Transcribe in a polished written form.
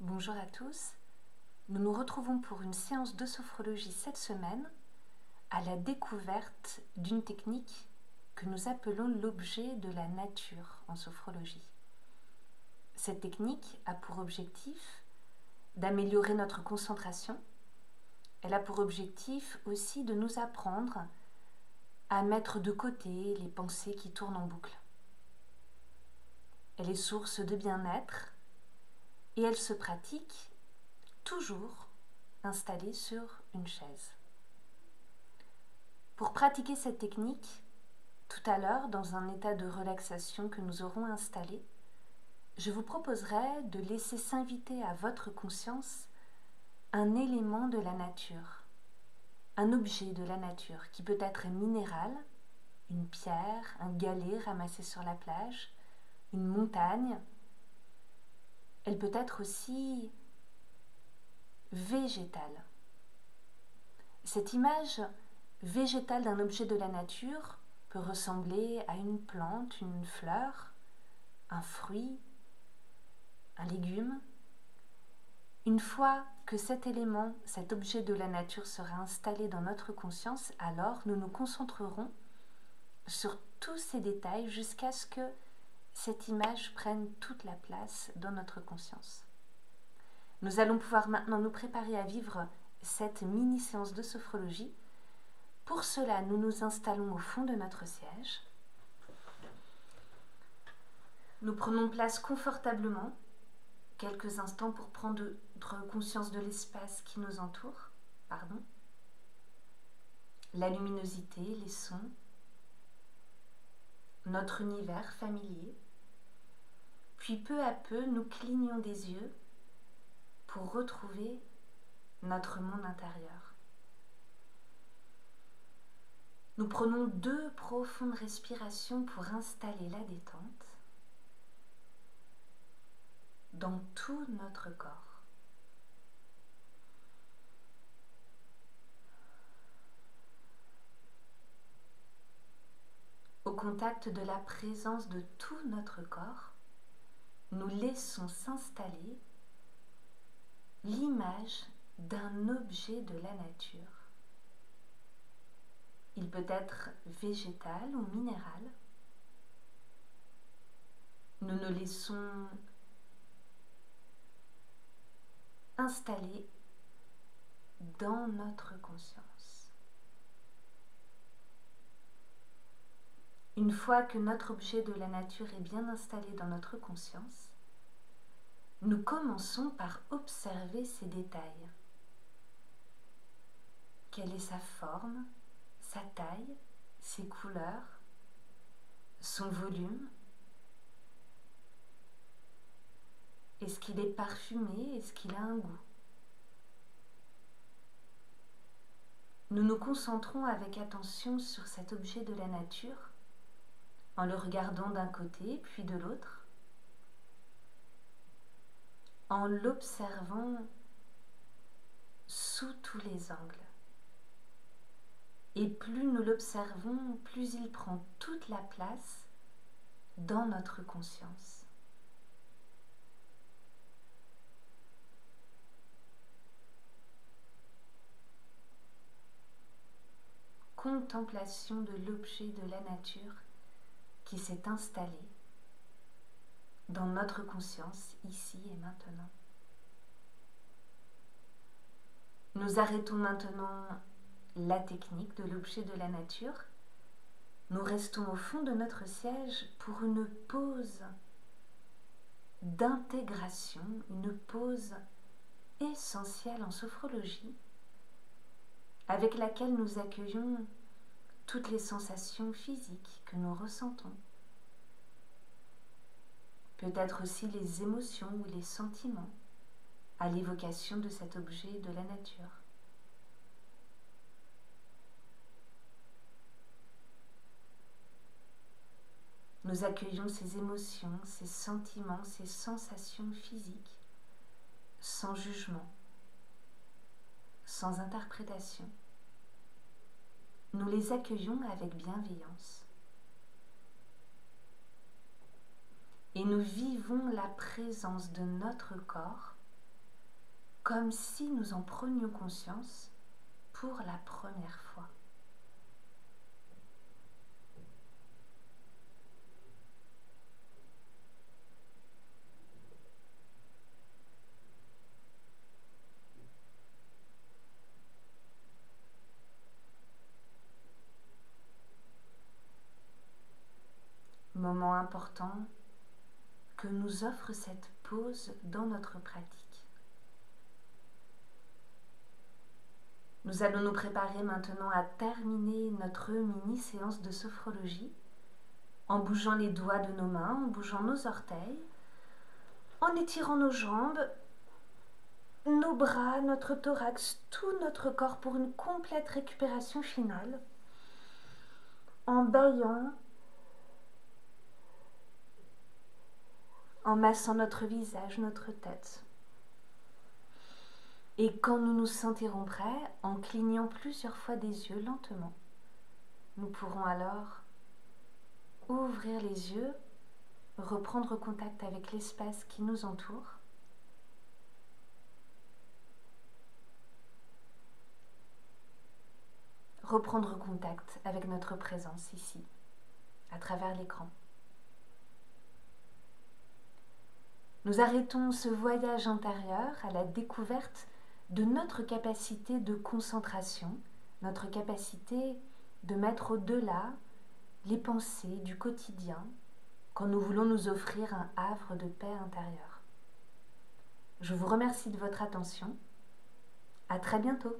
Bonjour à tous, nous nous retrouvons pour une séance de sophrologie cette semaine à la découverte d'une technique que nous appelons l'objet de la nature en sophrologie. Cette technique a pour objectif d'améliorer notre concentration. Elle a pour objectif aussi de nous apprendre à mettre de côté les pensées qui tournent en boucle. Elle est source de bien-être et elle se pratique toujours installée sur une chaise. Pour pratiquer cette technique, tout à l'heure, dans un état de relaxation que nous aurons installé, je vous proposerai de laisser s'inviter à votre conscience un élément de la nature, un objet de la nature qui peut être minéral, une pierre, un galet ramassé sur la plage, une montagne. Elle peut être aussi végétale. Cette image végétale d'un objet de la nature peut ressembler à une plante, une fleur, un fruit, un légume. Une fois que cet élément, cet objet de la nature sera installé dans notre conscience, alors nous nous concentrerons sur tous ces détails jusqu'à ce que cette image prenne toute la place dans notre conscience. Nous allons pouvoir maintenant nous préparer à vivre cette mini-séance de sophrologie. Pour cela, nous nous installons au fond de notre siège. Nous prenons place confortablement, quelques instants pour prendre conscience de l'espace qui nous entoure, la luminosité, les sons, notre univers familier. Puis peu à peu, nous clignons des yeux pour retrouver notre monde intérieur. Nous prenons 2 profondes respirations pour installer la détente dans tout notre corps. Au contact de la présence de tout notre corps, nous laissons s'installer l'image d'un objet de la nature. Il peut être végétal ou minéral. Nous nous laissons installer dans notre conscience. Une fois que notre objet de la nature est bien installé dans notre conscience, nous commençons par observer ces détails. Quelle est sa forme, sa taille, ses couleurs, son volume? Est-ce qu'il est parfumé? Est-ce qu'il a un goût? Nous nous concentrons avec attention sur cet objet de la nature en le regardant d'un côté puis de l'autre, en l'observant sous tous les angles. Et plus nous l'observons, plus il prend toute la place dans notre conscience. Contemplation de l'objet de la nature qui s'est installé dans notre conscience ici et maintenant. Nous arrêtons maintenant la technique de l'objet de la nature. Nous restons au fond de notre siège pour une pause d'intégration, une pause essentielle en sophrologie, avec laquelle nous accueillons toutes les sensations physiques que nous ressentons. Peut-être aussi les émotions ou les sentiments à l'évocation de cet objet de la nature. Nous accueillons ces émotions, ces sentiments, ces sensations physiques sans jugement, sans interprétation. Nous les accueillons avec bienveillance. Et nous vivons la présence de notre corps comme si nous en prenions conscience pour la première fois. Moment important que nous offre cette pause dans notre pratique. Nous allons nous préparer maintenant à terminer notre mini-séance de sophrologie en bougeant les doigts de nos mains, en bougeant nos orteils, en étirant nos jambes, nos bras, notre thorax, tout notre corps pour une complète récupération finale, en bâillant, en massant notre visage, notre tête. Et quand nous nous sentirons prêts, en clignant plusieurs fois des yeux lentement, nous pourrons alors ouvrir les yeux, reprendre contact avec l'espace qui nous entoure, reprendre contact avec notre présence ici, à travers l'écran. Nous arrêtons ce voyage intérieur à la découverte de notre capacité de concentration, notre capacité de mettre au-delà les pensées du quotidien quand nous voulons nous offrir un havre de paix intérieure. Je vous remercie de votre attention. À très bientôt.